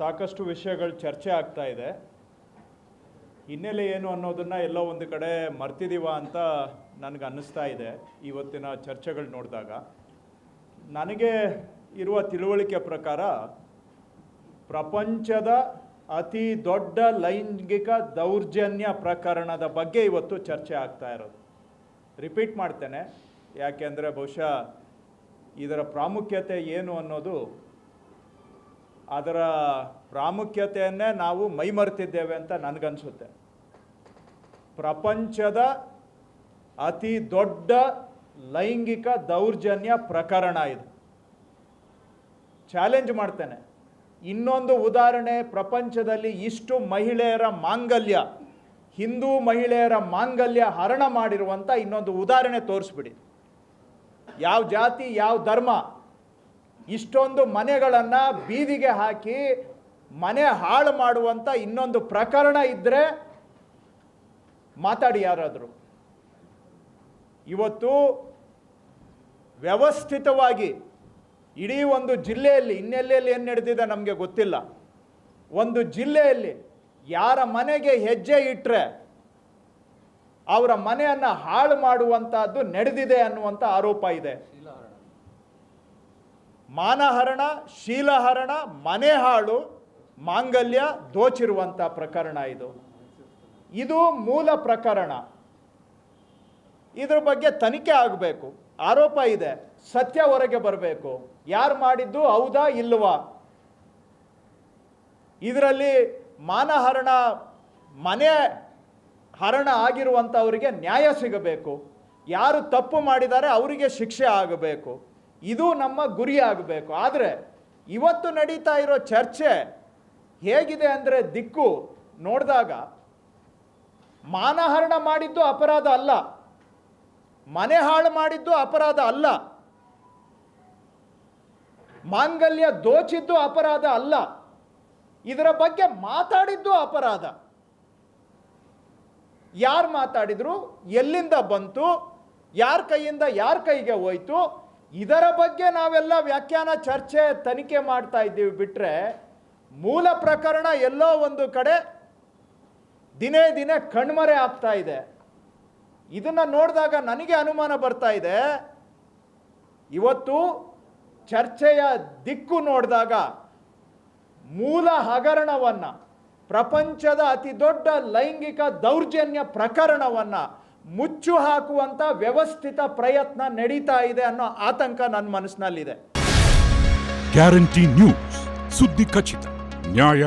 ಸಾಕಷ್ಟು ವಿಷಯಗಳು ಚರ್ಚೆ ಆಗ್ತಾ ಇದೆ. ಹಿನ್ನೆಲೆ ಏನು ಅನ್ನೋದನ್ನು ಎಲ್ಲೋ ಒಂದು ಕಡೆ ಮರ್ತಿದ್ದೀವ ಅಂತ ನನಗೆ ಅನ್ನಿಸ್ತಾ ಇದೆ ಇವತ್ತಿನ ಚರ್ಚೆಗಳು ನೋಡಿದಾಗ. ನನಗೆ ಇರುವ ತಿಳುವಳಿಕೆ ಪ್ರಕಾರ ಪ್ರಪಂಚದ ಅತಿ ದೊಡ್ಡ ಲೈಂಗಿಕ ದೌರ್ಜನ್ಯ ಪ್ರಕರಣದ ಬಗ್ಗೆ ಇವತ್ತು ಚರ್ಚೆ ಆಗ್ತಾ ಇರೋದು. ರಿಪೀಟ್ ಮಾಡ್ತೇನೆ, ಯಾಕೆಂದರೆ ಬಹುಶಃ ಇದರ ಪ್ರಾಮುಖ್ಯತೆ ಏನು ಅನ್ನೋದು, ಅದರ ಪ್ರಾಮುಖ್ಯತೆಯನ್ನೇ ನಾವು ಮೈಮರೆತಿದ್ದೇವೆ ಅಂತ ನನಗನ್ಸುತ್ತೆ. ಪ್ರಪಂಚದ ಅತಿ ದೊಡ್ಡ ಲೈಂಗಿಕ ದೌರ್ಜನ್ಯ ಪ್ರಕರಣ ಇದು. ಚಾಲೆಂಜ್ ಮಾಡ್ತೇನೆ. ಇನ್ನೊಂದು ಉದಾಹರಣೆ, ಪ್ರಪಂಚದಲ್ಲಿ ಇಷ್ಟು ಮಹಿಳೆಯರ ಮಾಂಗಲ್ಯ, ಹಿಂದೂ ಮಹಿಳೆಯರ ಮಾಂಗಲ್ಯ ಹರಣ ಮಾಡಿರುವಂಥ ಇನ್ನೊಂದು ಉದಾಹರಣೆ ತೋರಿಸ್ಬಿಡಿ. ಯಾವ ಜಾತಿ, ಯಾವ ಧರ್ಮ ಇಷ್ಟೊಂದು ಮನೆಗಳನ್ನು ಬೀದಿಗೆ ಹಾಕಿ ಮನೆ ಹಾಳು ಮಾಡುವಂಥ ಇನ್ನೊಂದು ಪ್ರಕರಣ ಇದ್ದರೆ ಮಾತಾಡಿ ಯಾರಾದರೂ. ಇವತ್ತು ವ್ಯವಸ್ಥಿತವಾಗಿ ಇಡೀ ಒಂದು ಜಿಲ್ಲೆಯಲ್ಲಿ, ಇನ್ನೆಲ್ಲೆಲ್ಲಿ ಏನು ನಡೆದಿದೆ ನಮಗೆ ಗೊತ್ತಿಲ್ಲ, ಒಂದು ಜಿಲ್ಲೆಯಲ್ಲಿ ಯಾರ ಮನೆಗೆ ಹೆಜ್ಜೆ ಇಟ್ಟರೆ ಅವರ ಮನೆಯನ್ನು ಹಾಳು ಮಾಡುವಂಥದ್ದು ನಡೆದಿದೆ ಅನ್ನುವಂಥ ಆರೋಪ ಇದೆ. ಮಾನಹರಣ, ಶೀಲಹರಣ, ಮನೆ ಹಾಳು, ಮಾಂಗಲ್ಯ ದೋಚಿರುವಂಥ ಪ್ರಕರಣ ಇದು ಮೂಲ ಪ್ರಕರಣ. ಇದ್ರ ಬಗ್ಗೆ ತನಿಖೆ ಆಗಬೇಕು. ಆರೋಪ ಇದೆ, ಸತ್ಯ ಹೊರಗೆ ಬರಬೇಕು. ಯಾರು ಮಾಡಿದ್ದು ಹೌದಾ ಇಲ್ವಾ? ಇದರಲ್ಲಿ ಮಾನಹರಣ, ಮನೆ ಹರಣ ಆಗಿರುವಂಥವರಿಗೆ ನ್ಯಾಯ ಸಿಗಬೇಕು. ಯಾರು ತಪ್ಪು ಮಾಡಿದ್ದಾರೆ ಅವರಿಗೆ ಶಿಕ್ಷೆ ಆಗಬೇಕು. ಇದು ನಮ್ಮ ಗುರಿ ಆಗಬೇಕು. ಆದರೆ ಇವತ್ತು ನಡೀತಾ ಇರೋ ಚರ್ಚೆ ಹೇಗಿದೆ ಅಂದರೆ, ದಿಕ್ಕು ನೋಡಿದಾಗ ಮಾನಹರಣ ಮಾಡಿದ್ದು ಅಪರಾಧ ಅಲ್ಲ, ಮನೆ ಹಾಳು ಮಾಡಿದ್ದು ಅಪರಾಧ ಅಲ್ಲ, ಮಾಂಗಲ್ಯ ದೋಚಿದ್ದು ಅಪರಾಧ ಅಲ್ಲ, ಇದರ ಬಗ್ಗೆ ಮಾತಾಡಿದ್ದು ಅಪರಾಧ. ಯಾರು ಮಾತಾಡಿದ್ರು, ಎಲ್ಲಿಂದ ಬಂತು, ಯಾರ ಕೈಯಿಂದ ಯಾರ ಕೈಗೆ ಹೋಯ್ತು, ಇದರ ಬಗ್ಗೆ ನಾವೆಲ್ಲ ವ್ಯಾಖ್ಯಾನ, ಚರ್ಚೆ, ತನಿಖೆ ಮಾಡ್ತಾ ಇದ್ದೀವಿ. ಬಿಟ್ಟರೆ ಮೂಲ ಪ್ರಕರಣ ಎಲ್ಲೋ ಒಂದು ಕಡೆ ದಿನೇ ದಿನೇ ಕಣ್ಮರೆ ಆಗ್ತಾ ಇದೆ. ಇದನ್ನು ನೋಡಿದಾಗ ನನಗೆ ಅನುಮಾನ ಬರ್ತಾ ಇದೆ. ಇವತ್ತು ಚರ್ಚೆಯ ದಿಕ್ಕು ನೋಡಿದಾಗ ಮೂಲ ಹಗರಣವನ್ನು, ಪ್ರಪಂಚದ ಅತಿ ದೊಡ್ಡ ಲೈಂಗಿಕ ದೌರ್ಜನ್ಯ ಪ್ರಕರಣವನ್ನು ಮುಚ್ಚು ಹಾಕುವಂಥ ವ್ಯವಸ್ಥಿತ ಪ್ರಯತ್ನ ನಡೀತಾ ಇದೆ ಅನ್ನೋ ಆತಂಕ ನನ್ನ ಮನಸ್ಸಿನಲ್ಲಿದೆ. ಗ್ಯಾರಂಟಿ ನ್ಯೂಸ್, ಸುದ್ದಿ ಖಚಿತ, ನ್ಯಾಯ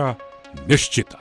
ನಿಶ್ಚಿತ.